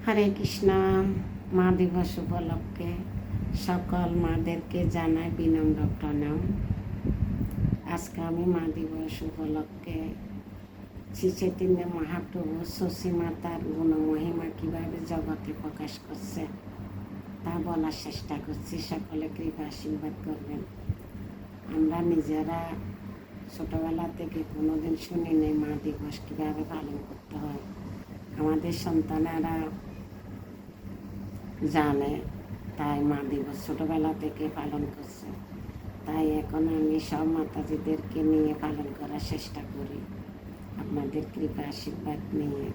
হরে কৃষ্ণ। মা দিবস উপলক্ষে সকল মাদেরকে জানাই বিনম্র প্রণাম। আজকে আমি মা দিবস উপলক্ষে শ্রী চৈতন্য মহাপ্রভু শশী মাতার গুণমহিমা কীভাবে জগতে প্রকাশ করছে তা বলার চেষ্টা করছি। সকলে কৃপা আশীর্বাদ করবেন। আমরা নিজেরা ছোটোবেলা থেকে কোনোদিন শুনি নেই মা দিবস কীভাবে পালন করতে হয়। আমাদের সন্তানেরা জানে, তাই মা দিবস ছোটোবেলা থেকে পালন করছে। তাই এখন আমি সব মাতাজিদেরকে নিয়ে পালন করার চেষ্টা করি, আপনাদের কৃপা আশীর্বাদ নিয়ে।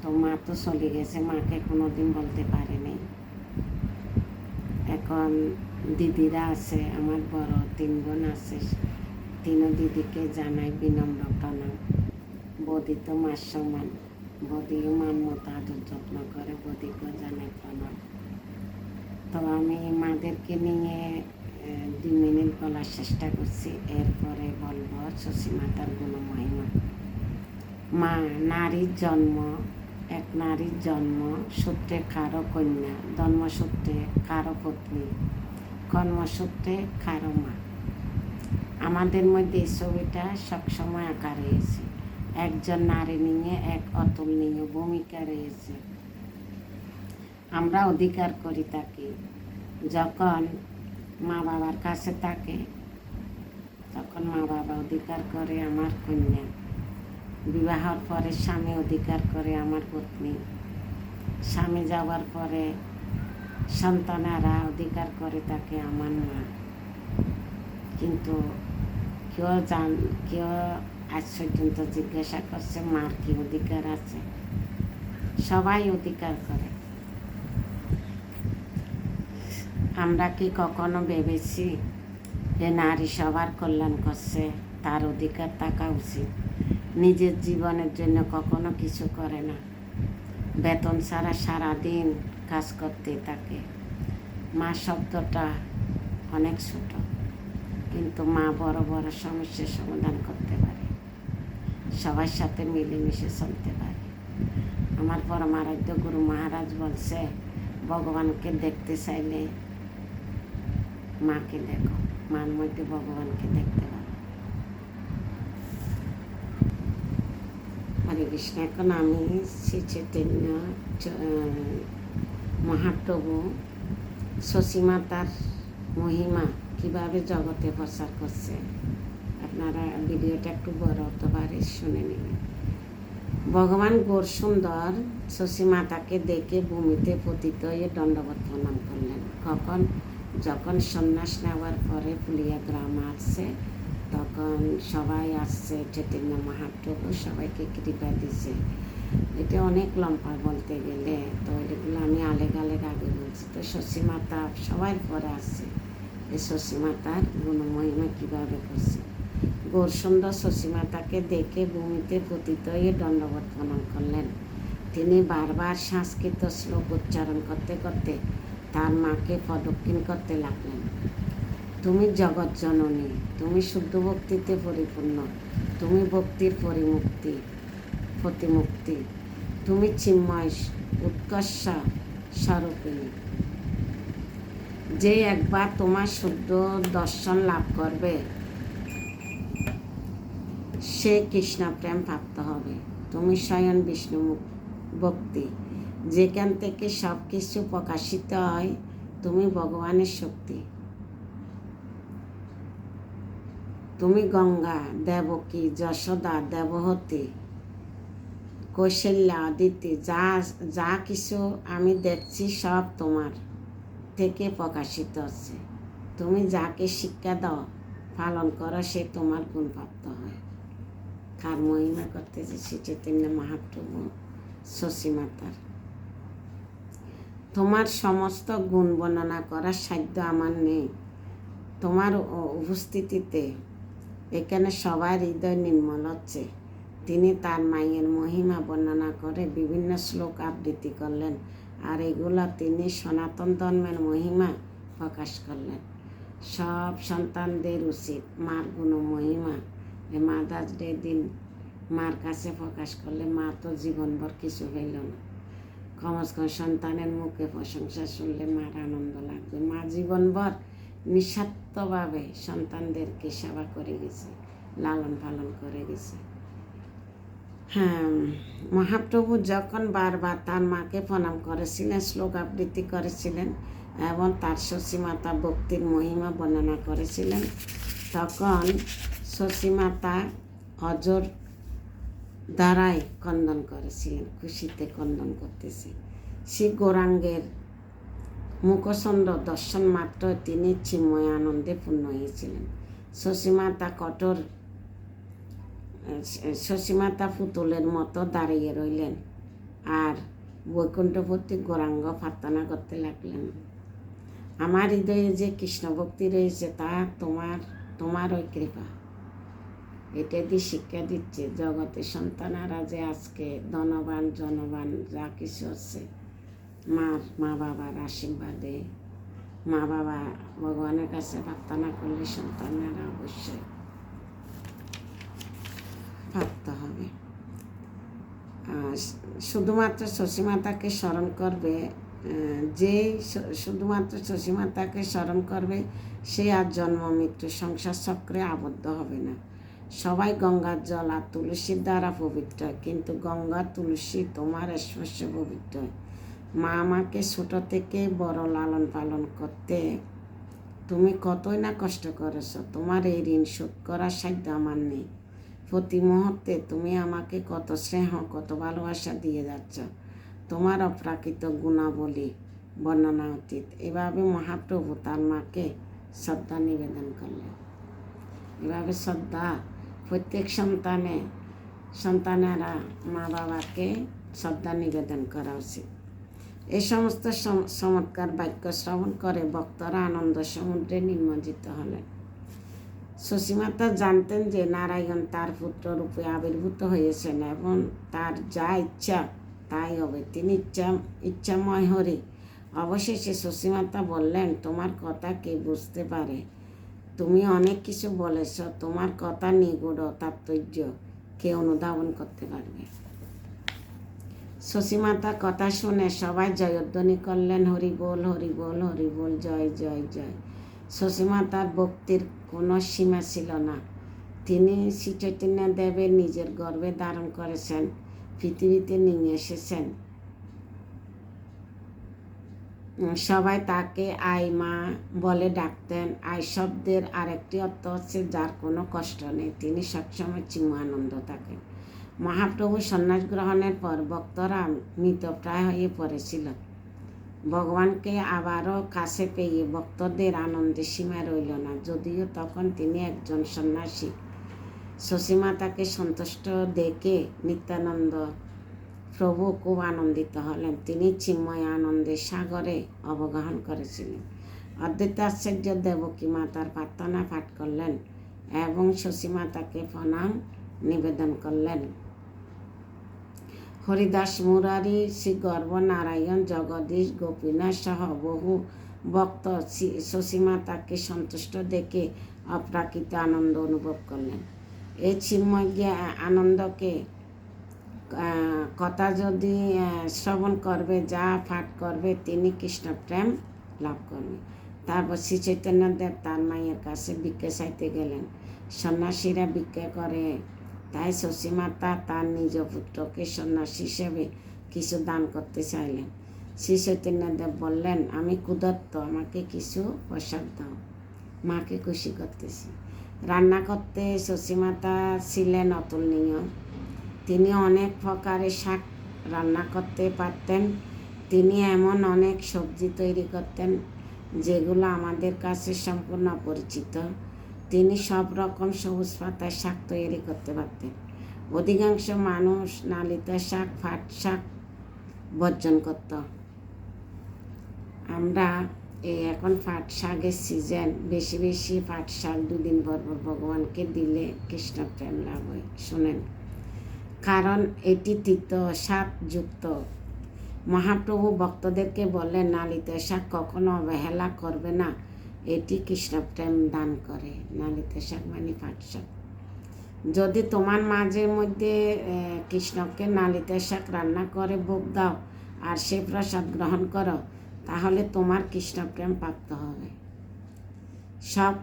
তো মা তো চলে গেছে, মাকে কোনোদিন বলতে পারেনি। এখন দিদিরা আছে, আমার বড় 3 বোন আছে, 3 দিদিকে জানাই বিনম্র প্রণাম। বৌদি তো মার সমান, বৌদিও মান মতো আদর যত্ন করে, বৌদিকেও জানাই প্রণাম। তো আমি মাদেরকে নিয়ে 2 মিনিট বলার চেষ্টা করছি, এরপরে বলবো শশী মাতার গুণমহিমা। মা নারীর জন্ম, এক নারীর জন্ম সূত্রে কারো কন্যা, জন্মসূত্রে কারো পত্নী, কর্মসূত্রে কারো মা। আমাদের মধ্যে এই ছবিটা সবসময় আঁকা রয়েছে। একজন নারী নিয়ে এক অতুলনীয় ভূমিকা রয়েছে। আমরা অধিকার করি তাকে, যখন মা বাবার কাছে থাকে তখন মা বাবা অধিকার করে আমার কন্যা, বিবাহর পরে স্বামী অধিকার করে আমার পত্নী, স্বামী যাওয়ার পরে সন্তানেরা অধিকার করে তাকে আমার মা। কিন্তু কেউ আজ পর্যন্ত জিজ্ঞাসা করছে মার কি অধিকার আছে? সবাই অধিকার করে। আমরা কি কখনো ভেবেছি যে নারী সবার কল্যাণ করছে, তার অধিকার থাকা উচিত? নিজের জীবনের জন্য কখনো কিছু করে না, বেতন ছাড়া সারাদিন কাজ করতে থাকে। মা শব্দটা অনেক ছোট, কিন্তু মা বড় বড় সমস্যার সমাধান করতে পারে, সবার সাথে মিলেমিশে চলতে পারে। আমার পরমারাধ্য গুরু মহারাজ বলছে, ভগবানকে দেখতে চাইলে মাকে দেখো, মার মধ্যে ভগবানকে দেখতে পারো। হরে কৃষ্ণ। এখন আমি শ্রী চৈতন্য মহাপ্রভু শশী মাতার মহিমা কীভাবে জগতে প্রচার করছে, আপনারা ভিডিওটা একটু বড় হতে পারে, শুনে নেবেন। ভগবান গৌর সুন্দর শশী মাতাকে দেখে ভূমিতে পতিত হয়ে দণ্ডবত প্রণাম করলেন। কখন? যখন সন্ন্যাস নেওয়ার পরে পুলিয়া গ্রাম আসছে, তখন সবাই আসছে, চৈতন্য মহাপ্রভু সবাইকে কৃপা দিছে। এটা অনেক লম্বা বলতে গেলে, তো এগুলো আমি আগে বলছি। তো শশী মাতা সবার পরে আসছে, এই শশী মাতার গুণমহিমা কীভাবে করছে। গৌর সুন্দর শশী মাতাকে দেখে ভূমিতে পতিত হয়ে দণ্ডবত প্রণাম করলেন। তিনি বারবার সংস্কৃত শ্লোক উচ্চারণ করতে করতে তার মাকে প্রদক্ষিণ করতে লাগলেন। তুমি জগৎ জননী, তুমি শুদ্ধ ভক্তিতে পরিপূর্ণ, তুমি ভক্তির প্রতিমুক্তি, তুমি চিন্ময় উৎকর্ষ স্বরূপিণী। যে একবার তোমার শুদ্ধ দর্শন লাভ করবে সে কৃষ্ণ প্রেম প্রাপ্ত হবে। তুমি স্বয়ং বিষ্ণু ভক্তি, যেখান থেকে সব কিছু প্রকাশিত হয়। তুমি ভগবানের শক্তি, তুমি গঙ্গা, দেবকী, যশোদা, দেবহতী, কৌশল্যা, অদিতি, যা কিছু আমি দেখছি সব তোমার থেকে প্রকাশিত হচ্ছে। তুমি যাকে শিক্ষা দাও, পালন করো, সে তোমার গুণপ্রাপ্ত হয়। কার মহিমা করতেছে? শ্রী চৈতন্য মহাপ্রভু শশী মাতার। তোমার সমস্ত গুণ বর্ণনা করার সাধ্য আমার নেই। তোমার উপস্থিতিতে এখানে সবার হৃদয় নির্মল হচ্ছে। তিনি তার মায়ের মহিমা বর্ণনা করে বিভিন্ন শ্লোক আবৃত্তি করলেন, আর এগুলো তিনি সনাতন ধর্মের মহিমা প্রকাশ করলেন। সব সন্তানদের উচিত মার গুণ মহিমা মাদার্স ডে দিন মার কাছে প্রকাশ করলে মা তো জীবনভর কিছু হইল না। কমস কম সন্তানের মুখে প্রশংসা শুনলে মার আনন্দ লাগবে। মা জীবনভর নিঃস্বার্থভাবে সন্তানদেরকে সেবা করে গেছে, লালন পালন করে গেছে। হ্যাঁ, মহাপ্রভু যখন বারবার তার মাকে প্রণাম করেছিলেন, শ্লোক আবৃত্তি করেছিলেন এবং তার শশীমাতা ভক্তির মহিমা বর্ণনা করেছিলেন, তখন শশীমাতা অজর দ্বারাই ক্রন্দন করেছিলেন, খুশিতে ক্রন্দন করতেছে। শ্রী গৌরাঙ্গের মুখচন্দ্র দর্শন মাত্র তিনি চিন্ময় আনন্দে পূর্ণ হয়েছিলেন। শশীমাতা পুতুলের মতো দাঁড়িয়ে রইলেন আর বৈকুণ্ঠপতি গৌরাঙ্গ প্রার্থনা করতে লাগলেন, আমার হৃদয়ে যে কৃষ্ণ ভক্তি রয়েছে তা তোমার ওই কৃপা। এটা দিয়ে শিক্ষা দিচ্ছে জগতের সন্তানারা যে আজকে ধনবান জনবান যা কিছু হচ্ছে মা বাবার আশীর্বাদে, মা বাবা ভগবানের কাছে প্রার্থনা করলে সন্তানেরা অবশ্যই প্রাপ্ত হবে। শুধুমাত্র শশীমাতাকে স্মরণ করবে, যে শুধুমাত্র শশীমাতাকে স্মরণ করবে সে আর জন্ম মৃত্যু সংসার চক্রে আবদ্ধ হবে না। সবাই গঙ্গার জল আর তুলসীর দ্বারা পবিত্র হয়, কিন্তু গঙ্গা তুলসী তোমার স্পর্শে পবিত্র হয়। মা আমাকে ছোট থেকে বড় লালন পালন করতে তুমি কতই না কষ্ট করেছ, তোমার এই ঋণ শোধ করার সাধ্য আমার নেই। প্রতি মুহূর্তে তুমি আমাকে কত স্নেহ কত ভালোবাসা দিয়ে যাচ্ছ, তোমার অপ্রাকৃত গুণাবলী বর্ণনা অতীত। এভাবে মহাপ্রভু তার মাকে শ্রদ্ধা নিবেদন করলেন। এভাবে শ্রদ্ধা প্রত্যেক সন্তানেরা মা বাবাকে শ্রদ্ধা নিবেদন করা উচিত। এই সমস্ত চমৎকার বাক্য শ্রবণ করে ভক্তরা আনন্দ সমুদ্রে নিমজ্জিত হলেন। শশীমাতা জানতেন যে নারায়ণ তার পুত্র রূপে আবির্ভূত হয়েছেন এবং তার যা ইচ্ছা তাই হবে, তিনি ইচ্ছাময় হরি। অবশেষে শশীমাতা বললেন, তোমার কথা কে বুঝতে পারে? তুমি অনেক কিছু বলেছ, তোমার কথা নিগূঢ় তাৎপর্য কে অনুধাবন করতে পারবে? শশীমাতা কথা শুনে সবাই জয়ধ্বনি করলেন, হরি বল হরি বল হরি বল, জয় জয় জয়। শশীমাতার ভক্তির কোনো সীমা ছিল না। তিনি শ্রী চৈতন্য দেবের নিজের গর্ভে ধারণ করেছেন, পৃথিবীতে নিয়ে এসেছেন। সবাই তাকে আই মা বলে ডাকতেন। আই শব্দের আরেকটি অর্থ হচ্ছে যার কোনো কষ্ট নেই, তিনি সবসময় চিন্ময়ানন্দ থাকেন। মহাপ্রভু সন্ন্যাস গ্রহণের পর ভক্তরা মৃতপ্রায় হয়ে পড়েছিল। ভগবানকে আবারও কাছে পেয়ে ভক্তদের আনন্দের সীমা রইল না, যদিও তখন তিনি একজন সন্ন্যাসী। শশীমাতাকে সন্তুষ্ট দেখে নিত্যানন্দ প্রভু খুব আনন্দিত হলেন। তিনি চিন্ময় আনন্দের সাগরে অবগাহন করেছিলেন। অদ্বৈত আচার্য দেবকী মাতার প্রার্থনা পাঠ করলেন এবং শশীমাতাকে প্রণাম নিবেদন করলেন। হরিদাস মুরারি, শ্রী গর্ভ নারায়ণ, জগদীশ, গোপীনাথ সহ বহু ভক্ত শশীমাতাকে সন্তুষ্ট দেখে অপ্রাকৃত আনন্দ অনুভব করলেন। এই চিন্ময় আনন্দকে কথা যদি শ্রবণ করবে, যা পাঠ করবে, তিনি কৃষ্ণ প্রেম লাভ করবে। তারপর শ্রী চৈতন্যদেব তার মায়ের কাছে ভিক্ষা চাইতে গেলেন। সন্ন্যাসীরা ভিক্ষা করে, তাই শশীমাতা তার নিজ পুত্রকে সন্ন্যাসী হিসেবে কিছু দান করতে চাইলেন। শ্রী চৈতন্যদেব বললেন, আমি ক্ষুধার্ত, আমাকে কিছু প্রসাদ দাও। মাকে খুশি করতেছি। রান্না করতে শশীমাতা ছিলেন অতুলনীয়। তিনি অনেক প্রকারের শাক রান্না করতে পারতেন। তিনি এমন অনেক সবজি তৈরি করতেন যেগুলো আমাদের কাছে সম্পূর্ণ অপরিচিত। তিনি সব রকম সবুজ পাতার শাক তৈরি করতে পারতেন। অধিকাংশ মানুষ নালিত শাক, পাট শাক বর্জন করত। আমরা এখন পাট শাকের সিজন, বেশি বেশি পাট শাক 2 দিন পর ভগবানকে দিলে কৃষ্ণ প্রেম লাভ হয়। শোনেন, কারণ এটি তিক্ত স্বাদ যুক্ত। মহাপ্রভু ভক্তদেরকে বললেন, নালিত শাক কখনো অবহেলা করবে না, এটি কৃষ্ণ প্রেম দান করে। নালিত শাক মানে পাট শাক। যদি তোমার মাঝে মধ্যে কৃষ্ণকে নালিত শাক রান্না করে ভোগ দাও, আর সে প্রসাদ গ্রহণ করো, তাহলে তোমার কৃষ্ণপ্রেম প্রাপ্ত হবে। সব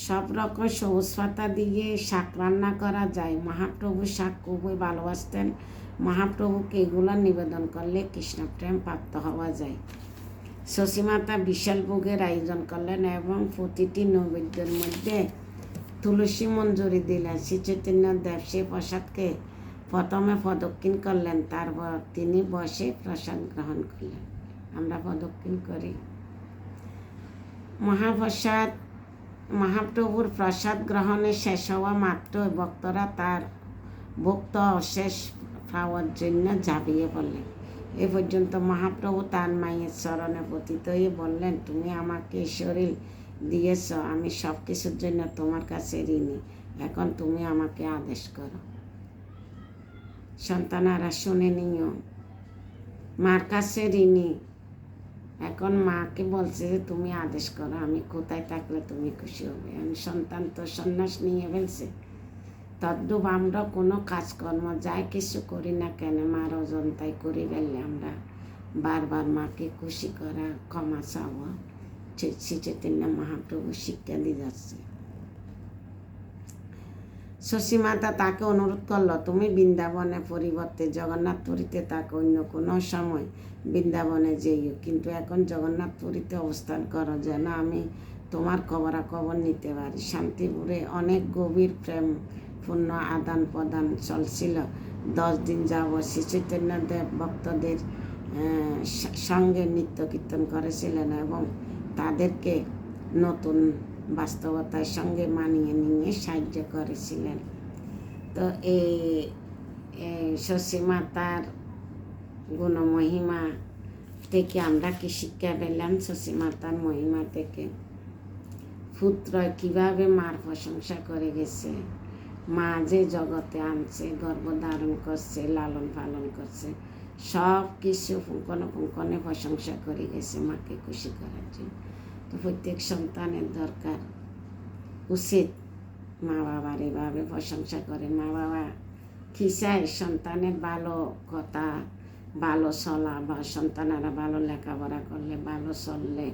সব রকম সবুজ পাতা দিয়ে শাক রান্না করা যায়। মহাপ্রভু শাক খুবই ভালোবাসতেন। মহাপ্রভুকে এগুলো নিবেদন করলে কৃষ্ণপ্রেম প্রাপ্ত হওয়া যায়। শশীমাতা বিশাল ভোগের আয়োজন করলেন এবং প্রতিটি নৈবেদ্যের মধ্যে তুলসী মঞ্জুরি দিলেন। শ্রী চৈতন্য দেব সেই প্রসাদকে প্রথমে প্রদক্ষিণ করলেন, তারপর তিনি বসে প্রসাদ গ্রহণ করলেন। আমরা প্রদক্ষিণ করি। মহাপ্রভুর প্রসাদ গ্রহণে শেষ হওয়া মাত্রই ভক্তরা তার ভক্ত অশেষ পাওয়ার জন্য ঝাঁপিয়ে পড়লেন। এ পর্যন্ত মহাপ্রভু তার মায়ের চরণে পতিত হয়ে বললেন, তুমি আমাকে শরীর দিয়েছ, আমি সব কিছুর জন্য তোমার কাছে ঋণী। এখন তুমি আমাকে আদেশ করো। সন্তানারা শুনে নিও, মার কাছে ঋণী। এখন মাকে বলছে যে তুমি আদেশ করো, আমি কোথায় থাকলে তুমি খুশি হবে। আমি সন্তান তো সন্ন্যাস নিয়ে ফেলছে। তদ্রূপ আমরা কোনো কাজকর্ম যাই কিছু করি না কেন, মার অজন্তায় করি ফেললে আমরা বারবার মাকে খুশি করা, ক্ষমা চাওয়া শ্রী চৈতন্য মহাপ্রভু শিক্ষা দিয়ে যাচ্ছে। শশীমাতা তাকে অনুরোধ করলো, তুমি বৃন্দাবনে পরিবর্তে জগন্নাথপুরীতে তাকে অন্য কোনো সময় বৃন্দাবনে যেও, কিন্তু এখন জগন্নাথপুরীতে অবস্থান করো, যেন আমি তোমার খবরাখবর নিতে পারি। শান্তিপুরে অনেক গভীর প্রেমপূর্ণ আদান প্রদান চলছিল। 10 দিন যাবৎ শ্রী চৈতন্যদেব ভক্তদের সঙ্গে নৃত্য কীর্তন করেছিলেন এবং তাদেরকে নতুন বাস্তবতার সঙ্গে মানিয়ে নিয়ে সাহায্য করেছিলেন। তো এই শশীমাতার গুণমহিমা থেকে আমরা কি শিক্ষা পেলাম? শশীমাতার মহিমা থেকে পুত্র কিভাবে মার প্রশংসা করে গেছে, মা যে জগতে আনছে, গর্ভধারণ করছে, লালন পালন করছে, সব কিছু পুঙ্খানুপুঙ্খনে প্রশংসা করে গেছে মাকে খুশি করার জন্য। তো প্রত্যেক সন্তানের দরকার, উচিত মা বাবার এভাবে প্রশংসা করে। মা বাবা কী চায়? সন্তানের ভালো কথা, ভালো চলা, বা সন্তানেরা ভালো লেখাপড়া করলে, ভালো চললে,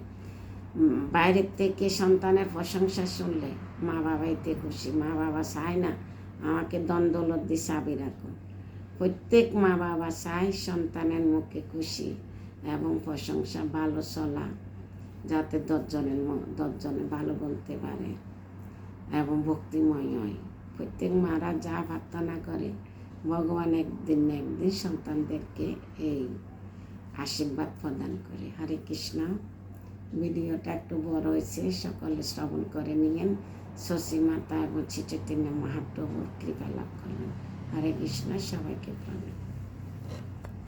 বাইরের থেকে সন্তানের প্রশংসা শুনলে মা বাবাইতে খুশি। মা বাবা চায় না আমাকে দ্বন্দ্বলত দিয়ে চাবি রাখুন। প্রত্যেক মা বাবা চায় সন্তানের মুখে খুশি এবং প্রশংসা, ভালো চলা, যাতে 10 জনে ভালো বলতে পারে এবং ভক্তিময় হয়। প্রত্যেক মারা যা প্রার্থনা করে, ভগবান একদিন না একদিন সন্তানদেরকে এই আশীর্বাদ প্রদান করে। হরে কৃষ্ণ। ভিডিওটা একটু বড় হয়েছে, সকলে শ্রবণ করে নিয়েন। শশীমাতা এবং শ্রী চৈতন্য মহাপ্রভুর কৃপা লাভ করলেন। হরে কৃষ্ণ। সবাইকে প্রণাম।